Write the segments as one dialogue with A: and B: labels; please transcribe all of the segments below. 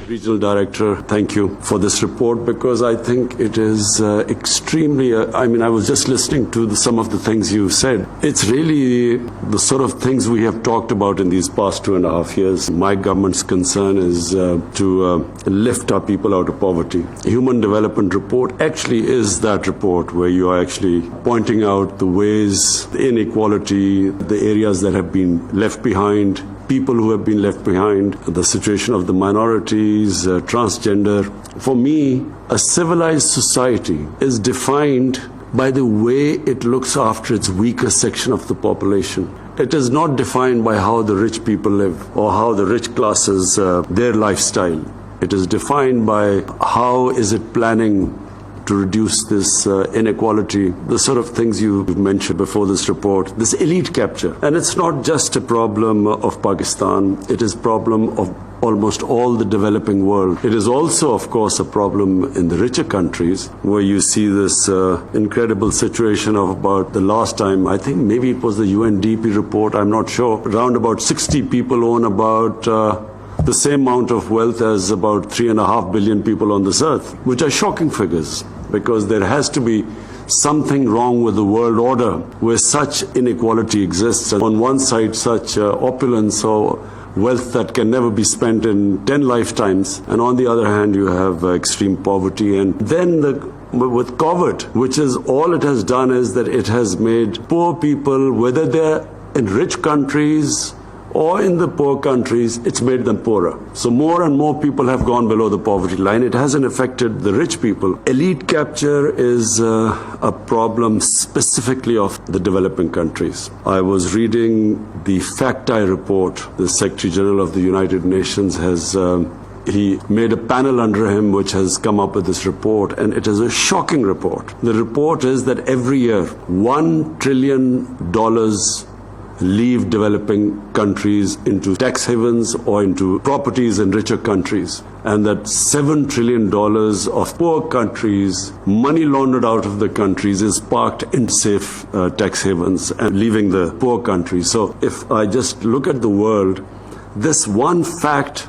A: Regional Director, thank you for this report because I think it is extremely, I was just listening to some of the things you said. It's really the sort of things we have talked about in these past 2.5 years. My government's concern is to lift our people out of poverty. Human Development Report actually is that report where you are actually pointing out the ways, the inequality, the areas that have been left behind, people who have been left behind, the situation of the minorities, transgender. For me, a civilized society is defined by the way it looks after its weaker section of the population. It is not defined by how the rich people live or how the rich classes, their lifestyle. It is defined by how is it planning to reduce this inequality, the sort of things you mentioned before this report, this elite capture. And it's not just a problem of Pakistan, it is a problem of almost all the developing world. It is also, of course, a problem in the richer countries where you see this incredible situation of about the last time, I think maybe it was the UNDP report, I'm not sure, around about 60 people own about the same amount of wealth as about 3.5 billion people on this earth, which are shocking figures because there has to be something wrong with the world order where such inequality exists. And on one side, such opulence or wealth that can never be spent in 10 lifetimes. And on the other hand, you have extreme poverty. And then with COVID, which is all it has done is that it has made poor people, whether they're in rich countries or in the poor countries, it's made them poorer. So more and more people have gone below the poverty line. It hasn't affected the rich people. Elite capture is a problem specifically of the developing countries. I was reading the FACTI report. The Secretary General of the United Nations has he made a panel under him which has come up with this report, and it is a shocking report. The report is that every year, $1 trillion leave developing countries into tax havens or into properties in richer countries, and that $7 trillion of poor countries, money laundered out of the countries, is parked in safe tax havens and leaving the poor countries. So if I just look at the world, this one fact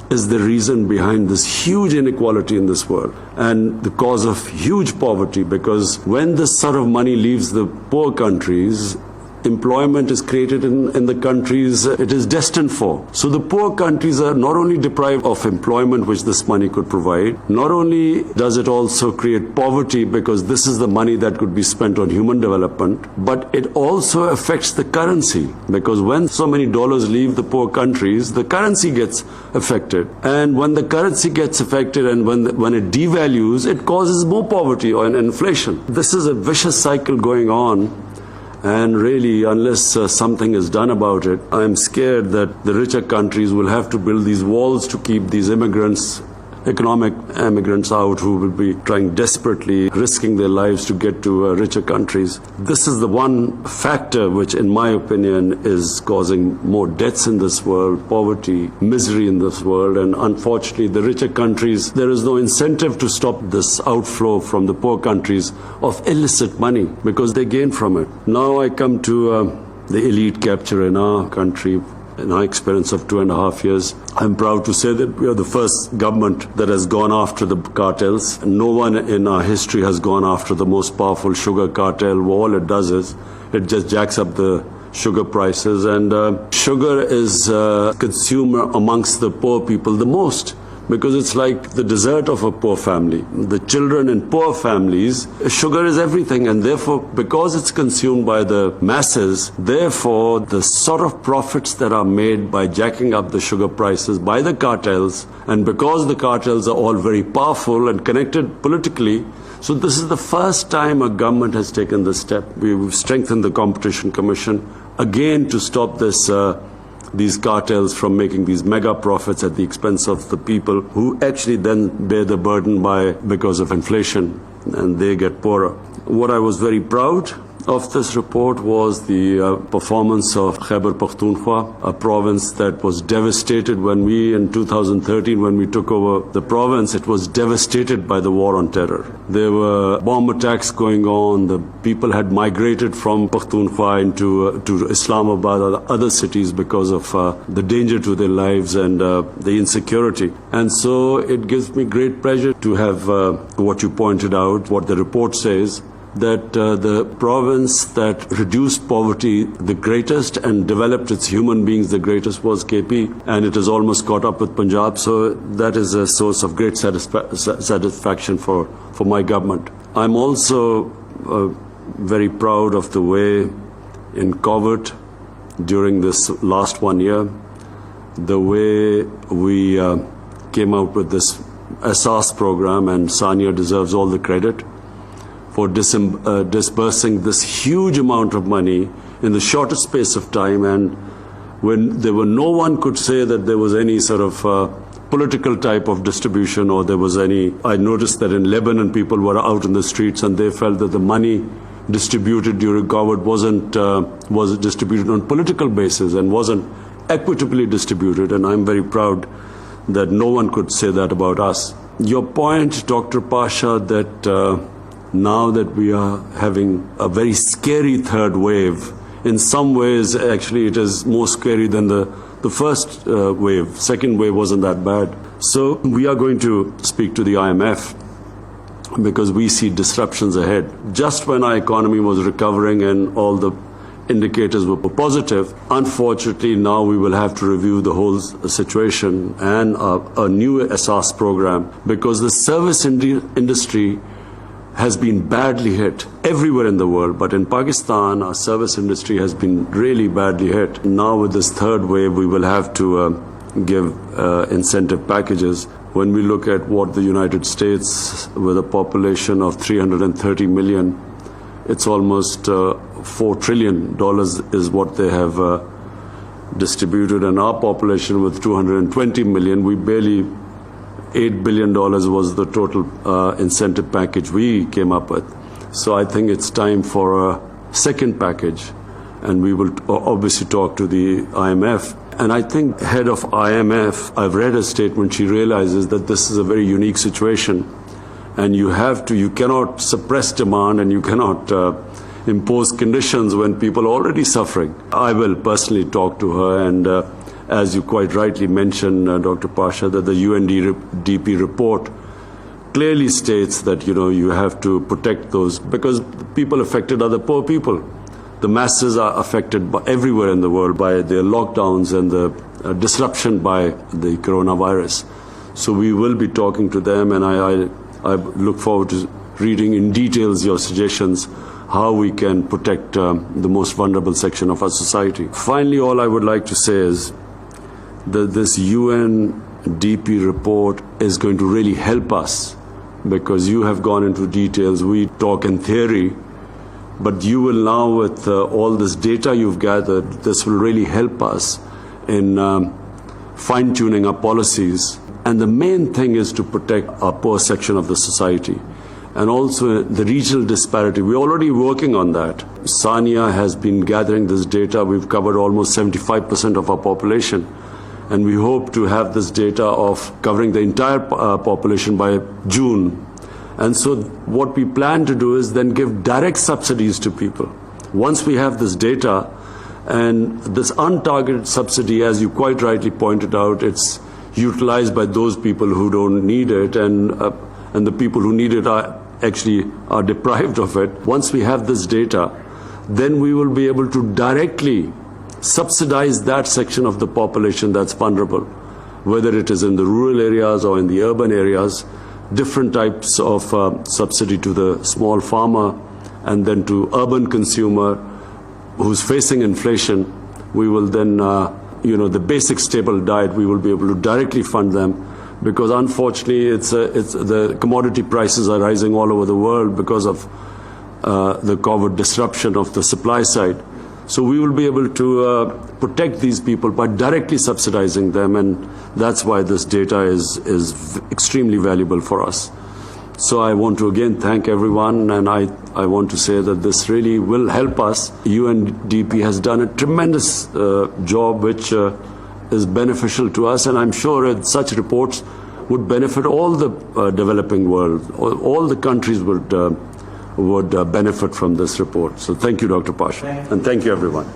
A: is the reason behind this huge inequality in this world and the cause of huge poverty, because when this sort of money leaves the poor countries, employment is created in the countries it is destined for. So the poor countries are not only deprived of employment which this money could provide, not only does it also create poverty because this is the money that could be spent on human development, but it also affects the currency, because when so many dollars leave the poor countries, the currency gets affected. And when the currency gets affected and when it devalues, it causes more poverty or inflation. This is a vicious cycle going on. And really, unless something is done about it, I'm scared that the richer countries will have to build these walls to keep these immigrants, economic immigrants out who will be trying desperately, risking their lives to get to richer countries. This is the one factor which, in my opinion, is causing more deaths in this world, poverty, misery in this world. And unfortunately, the richer countries, there is no incentive to stop this outflow from the poor countries of illicit money because they gain from it. Now I come to the elite capture in our country. In our experience of 2.5 years, I'm proud to say that we are the first government that has gone after the cartels. No one in our history has gone after the most powerful sugar cartel. All it does is it just jacks up the sugar prices, and sugar is consumed amongst the poor people the most, because it's like the dessert of a poor family. The children in poor families, sugar is everything, and therefore, because it's consumed by the masses, therefore, the sort of profits that are made by jacking up the sugar prices by the cartels, and because the cartels are all very powerful and connected politically, so this is the first time a government has taken this step. We've strengthened the Competition Commission, again to stop this these cartels from making these mega profits at the expense of the people who actually then bear the burden because of inflation, and they get poorer. What I was very proud of this report was the performance of Khyber Pakhtunkhwa, a province that was devastated when we, in 2013, when we took over the province, it was devastated by the war on terror. There were bomb attacks going on. The people had migrated from Pakhtunkhwa into to Islamabad or other cities because of the danger to their lives and the insecurity. And so it gives me great pleasure to have what you pointed out, what the report says, that the province that reduced poverty the greatest and developed its human beings the greatest was KP, and it has almost caught up with Punjab. So that is a source of great satisfaction for my government. I'm also very proud of the way in COVID during this last 1 year, the way we came out with this Asas program, and Sania deserves all the credit for disbursing this huge amount of money in the shortest space of time, and when there were no one could say that there was any sort of political type of distribution or there was any. I noticed that in Lebanon people were out in the streets and they felt that the money distributed during COVID was distributed on political basis and wasn't equitably distributed, and I'm very proud that no one could say that about us. Your point, Dr. Pasha, that now that we are having a very scary third wave, in some ways actually it is more scary than the first wave. Second wave wasn't that bad. So we are going to speak to the IMF because we see disruptions ahead. Just when our economy was recovering and all the indicators were positive, unfortunately now we will have to review the whole situation and a new Asas program, because the service industry has been badly hit everywhere in the world, but in Pakistan, our service industry has been really badly hit. Now with this third wave, we will have to give incentive packages. When we look at what the United States, with a population of 330 million, it's almost $4 trillion is what they have distributed, and our population with 220 million, we barely $8 billion was the total incentive package we came up with. So I think it's time for a second package, and we will obviously talk to the IMF. And I think head of IMF, I've read a statement, she realizes that this is a very unique situation, and you cannot suppress demand and you cannot impose conditions when people are already suffering. I will personally talk to her, and as you quite rightly mentioned, Dr. Pasha, that the UNDP report clearly states that, you have to protect those, because people affected are the poor people. The masses are affected everywhere in the world by the lockdowns and the disruption by the coronavirus. So we will be talking to them, and I look forward to reading in details your suggestions how we can protect the most vulnerable section of our society. Finally, all I would like to say is that this UNDP report is going to really help us, because you have gone into details. We talk in theory, but you will now, with all this data you've gathered, this will really help us in fine-tuning our policies. And the main thing is to protect our poor section of the society. And also the regional disparity. We're already working on that. Sania has been gathering this data. We've covered almost 75% of our population. And we hope to have this data of covering the entire population by June. And so what we plan to do is then give direct subsidies to people. Once we have this data, and this untargeted subsidy, as you quite rightly pointed out, it's utilized by those people who don't need it, and the people who need it are deprived of it. Once we have this data, then we will be able to directly subsidize that section of the population that's vulnerable, whether it is in the rural areas or in the urban areas, different types of subsidy to the small farmer, and then to urban consumer who's facing inflation. We will then, the basic stable diet, we will be able to directly fund them, because unfortunately the commodity prices are rising all over the world because of the COVID disruption of the supply side. So we will be able to protect these people by directly subsidizing them, and that's why this data is extremely valuable for us. So I want to again thank everyone, and I want to say that this really will help us. UNDP has done a tremendous job which is beneficial to us, and I'm sure that such reports would benefit all the developing world. All the countries would benefit from this report. So thank you, Dr. Pasha, and thank you, everyone.